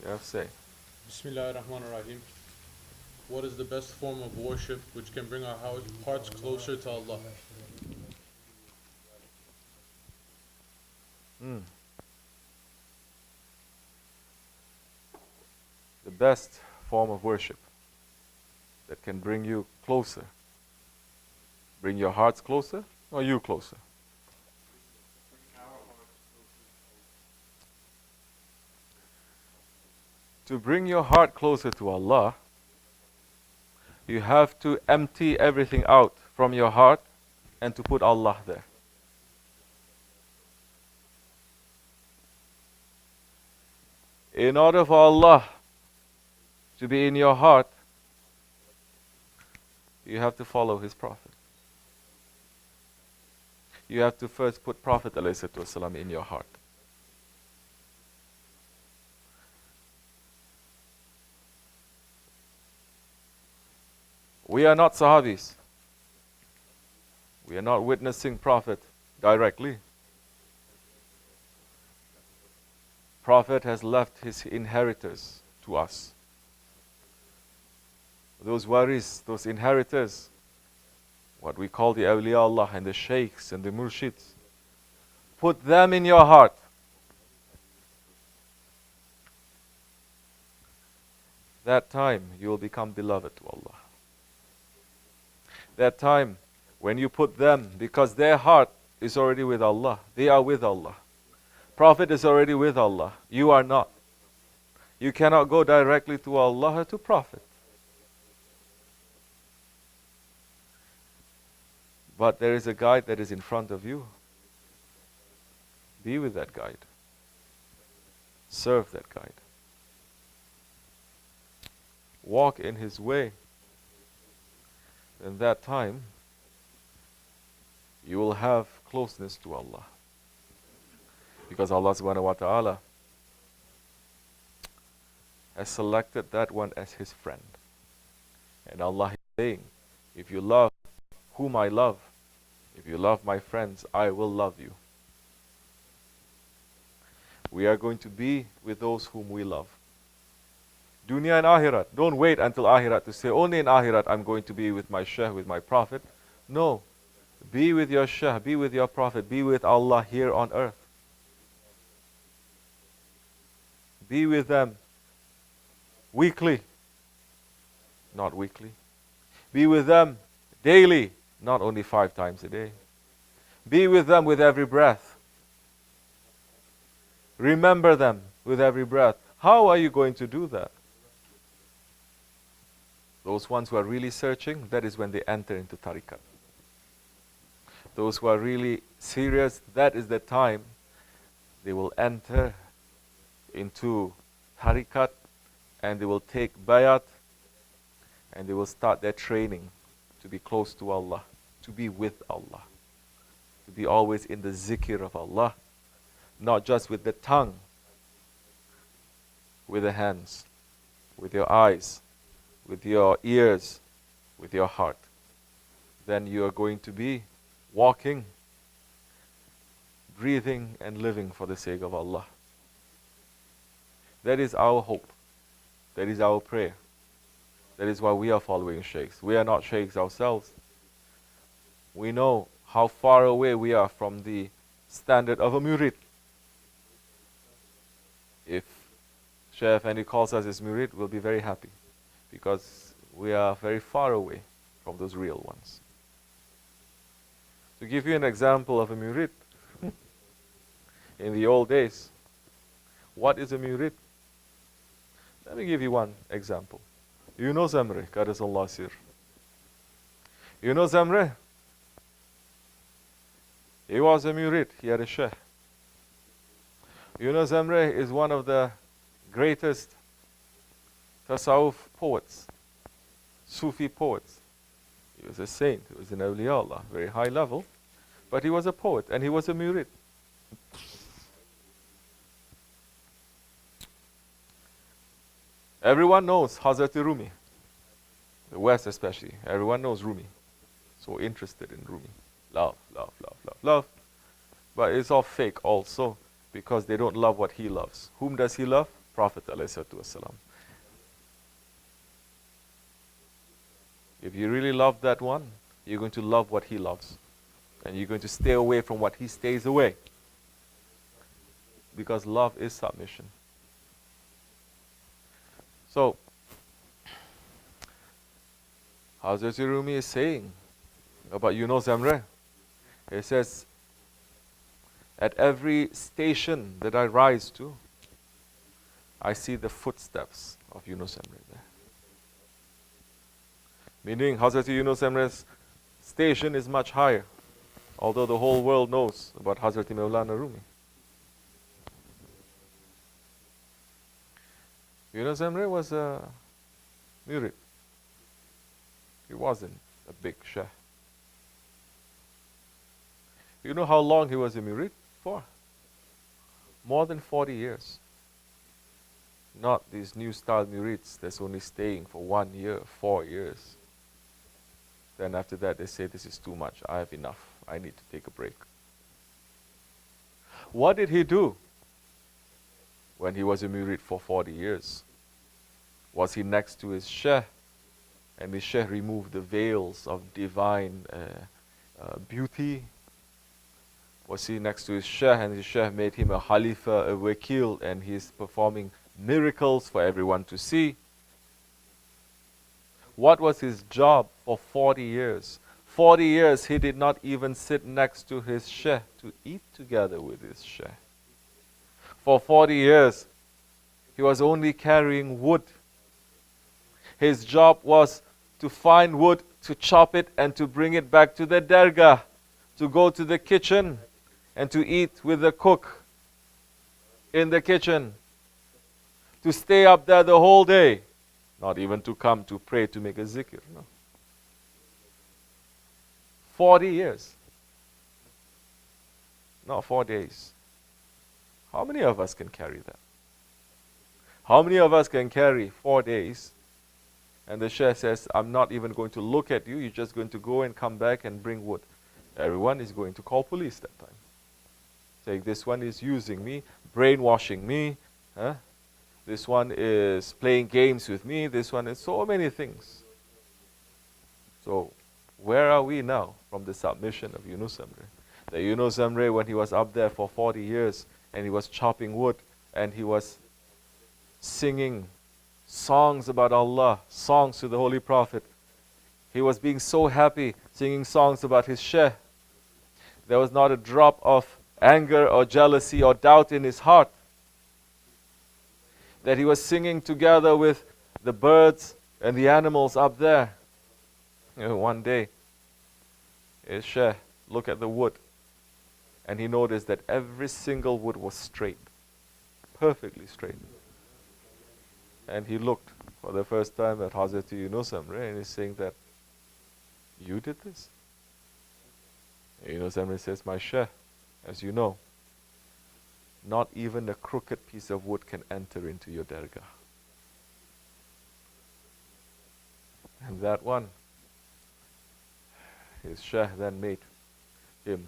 You have to say. Bismillah ar-Rahman ar-Rahim. What is the best form of worship which can bring our hearts closer to Allah? Mm. The best form of worship that can bring you closer, bring your hearts closer, or you closer? To bring your heart closer to Allah, you have to empty everything out from your heart and to put Allah there. In order for Allah to be in your heart, you have to follow His Prophet. You have to first put Prophet ﷺ in your heart. We are not Sahabis. We are not witnessing Prophet directly. Prophet has left his inheritors to us. Those waris, those inheritors, what we call the awliya Allah and the sheikhs and the murshids, put them in your heart. That time you will become beloved to Allah. That time when you put them, because their heart is already with Allah, they are with Allah. Prophet is already with Allah. You are not. You cannot go directly to Allah or to Prophet. But there is a guide that is in front of you. Be with that guide. Serve that guide. Walk in his way. In that time, you will have closeness to Allah. Because Allah subhanahu wa ta'ala has selected that one as his friend. And Allah is saying, if you love whom I love, if you love my friends, I will love you. We are going to be with those whom we love. Dunya and Akhirat. Don't wait until Akhirat to say, only in Akhirat I'm going to be with my Shaykh, with my Prophet. No. Be with your Shaykh, be with your Prophet, be with Allah here on earth. Be with them weekly, not weekly. Be with them daily, not only 5 times a day. Be with them with every breath. Remember them with every breath. How are you going to do that? Those ones who are really searching, that is when they enter into tariqat. Those who are really serious, that is the time they will enter into tariqat and they will take bayat and they will start their training to be close to Allah, to be with Allah, to be always in the zikr of Allah, not just with the tongue, with the hands, with your eyes, with your ears, with your heart. Then you are going to be walking, breathing and living for the sake of Allah. That is our hope. That is our prayer. That is why we are following sheikhs. We are not sheikhs ourselves. We know how far away we are from the standard of a murid. If Shaykh Effendi calls us his murid, we'll be very happy because we are very far away from those real ones. To give you an example of a murid, in the old days, what is a murid? Let me give you one example. You know Zamre, Qadasallah Sir. You know Zamre? He was a murid, he had a sheikh. You know Zamre is one of the greatest tasawwuf poets, Sufi poets. He was a saint, he was an awliya Allah, very high level, but he was a poet and he was a murid. Everyone knows Hazrat Rumi, the West especially. Everyone knows Rumi. So interested in Rumi. Love, love, love, love, love. But it's all fake also because they don't love what he loves. Whom does he love? Prophet ﷺ. If you really love that one, you're going to love what he loves. And you're going to stay away from what he stays away. Because love is submission. So, Hazrat Rumi is saying about Yunus Emre. He says, at every station that I rise to, I see the footsteps of Yunus Emre there. Meaning, Hazrat Yunus Emre's station is much higher, although the whole world knows about Hazrat Maulana Rumi. Yunus Emre was a murid. He wasn't a big sheikh. You know how long he was a murid for? More than 40 years. Not these new style murids that's only staying for 1 year, 4 years. Then after that they say, this is too much, I have enough, I need to take a break. What did he do when he was a murid for 40 years? Was he next to his sheikh? And the sheikh removed the veils of divine beauty? Was he next to his sheikh and his sheikh made him a khalifa, a wakil, and he's performing miracles for everyone to see? What was his job for 40 years? 40 years he did not even sit next to his sheikh to eat together with his sheikh. For 40 years he was only carrying wood. His job was to find wood, to chop it, and to bring it back to the dergah, to go to the kitchen and to eat with the cook in the kitchen, to stay up there the whole day, not even to come to pray, to make a zikr. No. 40 years, not 4 days. How many of us can carry that? How many of us can carry 4 days? And the sheikh says, I'm not even going to look at you, you're just going to go and come back and bring wood. Everyone is going to call police that time. Saying, this one is using me, brainwashing me. This one is playing games with me. This one is so many things. So, where are we now from the submission of Yunus Emre? The Yunus Emre, when he was up there for 40 years, and he was chopping wood, and he was singing songs about Allah, songs to the Holy Prophet. He was being so happy, singing songs about his sheikh. There was not a drop of anger or jealousy or doubt in his heart. That he was singing together with the birds and the animals up there. One day, his sheikh looked at the wood and he noticed that every single wood was straight, perfectly straight. And he looked for the first time at Hazrat Yunus Emre and he's saying that, you did this? Yunus Emre says, my sheikh, as you know, not even a crooked piece of wood can enter into your dergah. And that one, his sheikh then made him,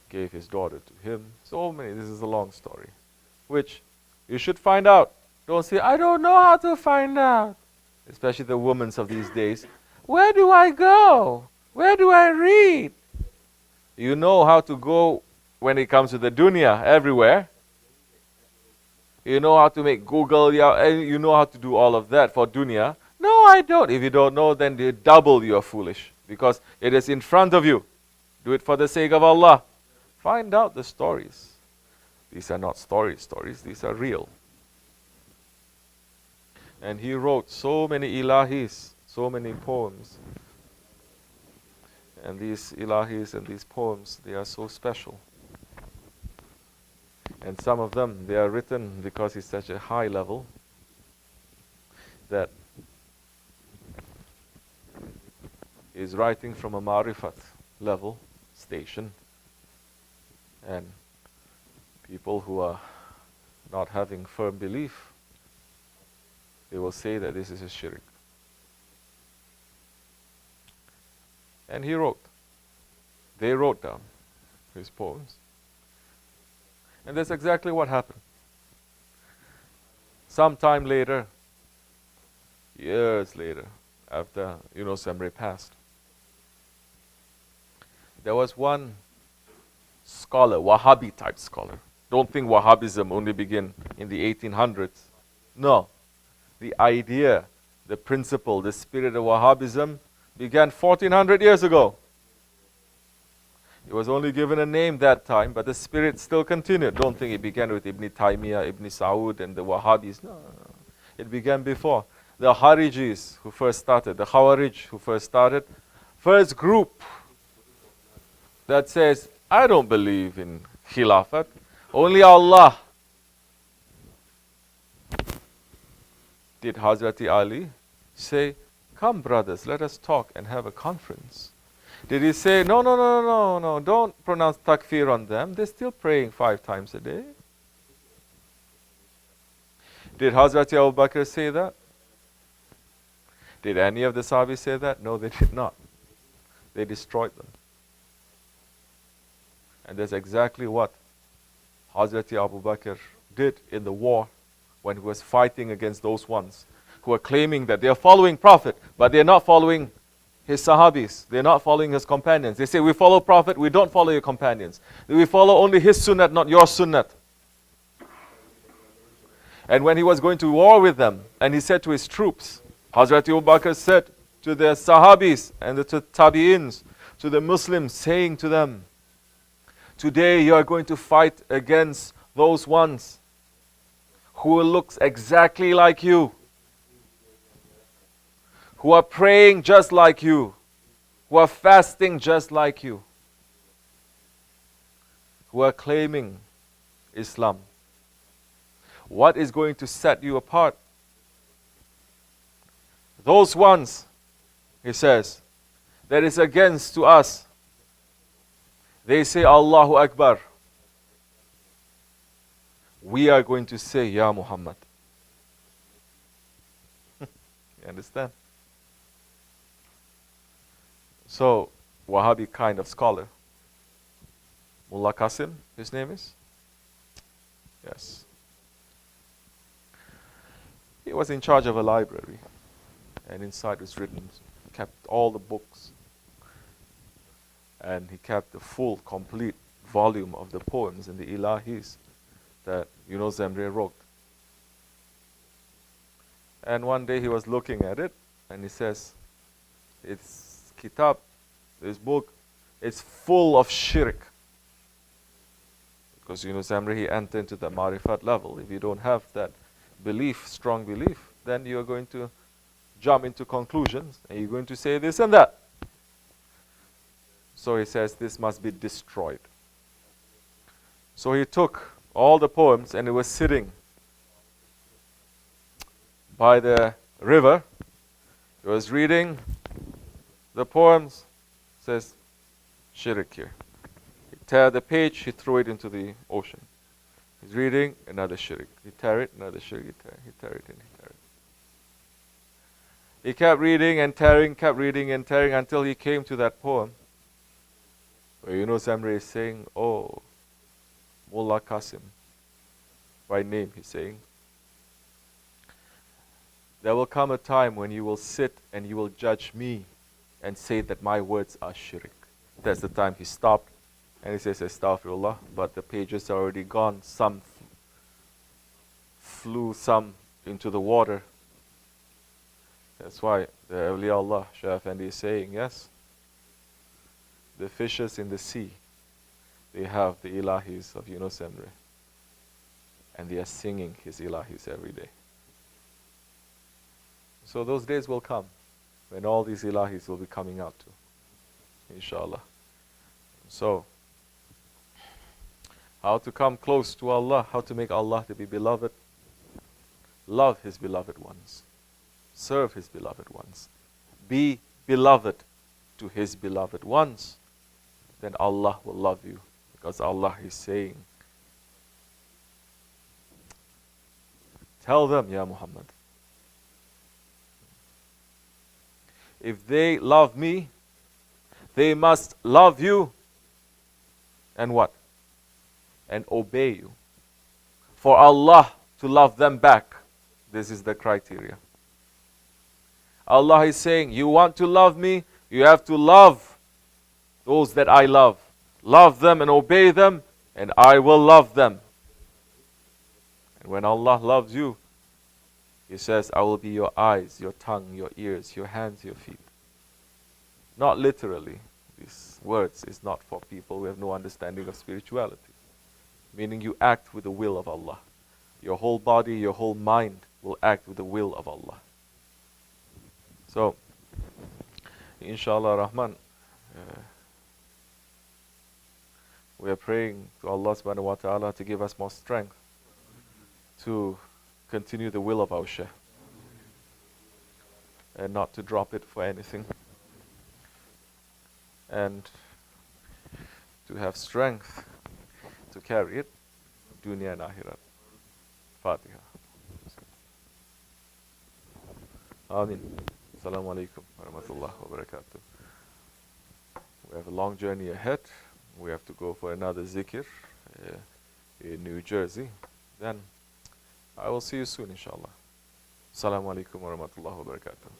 gave his daughter to him. So many, this is a long story, which you should find out. Don't say, I don't know how to find out. Especially the women of these days. Where do I go? Where do I read? You know how to go when it comes to the dunya, everywhere. You know how to make Google, you know how to do all of that for dunya. No, I don't. If you don't know, then double you are foolish. Because it is in front of you. Do it for the sake of Allah. Find out the stories. These are not stories, these are real. And he wrote so many ilahis, so many poems. And these ilahis and these poems, they are so special. And some of them, they are written because he's such a high level that he's writing from a marifat level, station. And people who are not having firm belief, they will say that this is a shirk. And he wrote. They wrote down his poems. And that's exactly what happened. Sometime later, years later, after Yunus Emre passed, there was one scholar, Wahhabi type scholar. Don't think Wahhabism only began in the 1800s. No. The idea, the principle, the spirit of Wahhabism began 1400 years ago. It was only given a name that time, but the spirit still continued. Don't think it began with Ibn Taymiyyah, Ibn Saud, and the Wahhabis. No. It began before. The Harijis who first started, the Khawarij who first started, first group that says, I don't believe in Khilafat, only Allah. Did Hazrati Ali say, come brothers, let us talk and have a conference? Did he say, no, don't pronounce takfir on them, they're still praying 5 times a day? Did Hazrati Abu Bakr say that? Did any of the Sahabis say that? No, they did not. They destroyed them. And that's exactly what Hazrati Abu Bakr did in the war when he was fighting against those ones who are claiming that they are following Prophet, but they're not following his Sahabis. They're not following his companions. They say, we follow Prophet, we don't follow your companions. We follow only his sunnah, not your sunnah. And when he was going to war with them, and he said to his troops, Hazrati Abu Bakr said to the Sahabis and the Tabi'ins, to the Muslims, saying to them, today you are going to fight against those ones who looks exactly like you, who are praying just like you, who are fasting just like you, who are claiming Islam. What is going to set you apart? Those ones, he says, that is against to us. They say Allahu Akbar. We are going to say Ya Muhammad. You understand? So, Wahhabi kind of scholar, Mullah Qasim, his name is? Yes. He was in charge of a library, and inside was written, kept all the books, and he kept the full, complete volume of the poems and the ilahis that Yunus Emre wrote. And one day he was looking at it, and he says, it's kitab, this book, it's full of shirk. Because Yunus Emre, he entered into the marifat level. If you don't have that belief, strong belief, then you're going to jump into conclusions, and you're going to say this and that. So he says, this must be destroyed. So he took all the poems, and he was sitting by the river. He was reading the poems, says, shirk here. He tear the page, he threw it into the ocean. He's reading, another shirk. He tear it, another shirk, he tear it, and he tear it. He kept reading and tearing, until he came to that poem where Yunus Emre is saying, oh, Mullah Qasim, by name he's saying, there will come a time when you will sit and you will judge me and say that my words are shirk. That's the time he stopped and he says, Astaghfirullah, but the pages are already gone. Some flew, some into the water. That's why the Awliya Allah, Shah Effendi is saying, yes, the fishes in the sea, they have the ilahis of Yunus Emre, and they are singing his ilahis every day. So those days will come when all these ilahis will be coming out too, inshallah. So, how to come close to Allah, how to make Allah to be beloved? Love His beloved ones. Serve His beloved ones. Be beloved to His beloved ones. Then Allah will love you. Because Allah is saying, tell them, Ya Muhammad, if they love me, they must love you and what? And obey you. For Allah to love them back This is the criteria. Allah is saying, you want to love me, you have to love those that I love. Love them and obey them, and I will love them. And when Allah loves you, He says, I will be your eyes, your tongue, your ears, your hands, your feet. Not literally. These words is not for people who have no understanding of spirituality. Meaning you act with the will of Allah. Your whole body, your whole mind will act with the will of Allah. So, inshallah Rahman, we are praying to Allah subhanahu wa ta'ala to give us more strength to continue the will of our Shaykh and not to drop it for anything, and to have strength to carry it, dunya and akhirat. Fatiha. Ameen. Assalamu alaikum wa rahmatullahi wa barakatuh. We have a long journey ahead. We have to go for another zikr in New Jersey. Then I will see you soon, inshallah. Assalamu alaikum wa rahmatullahi wa barakatuh.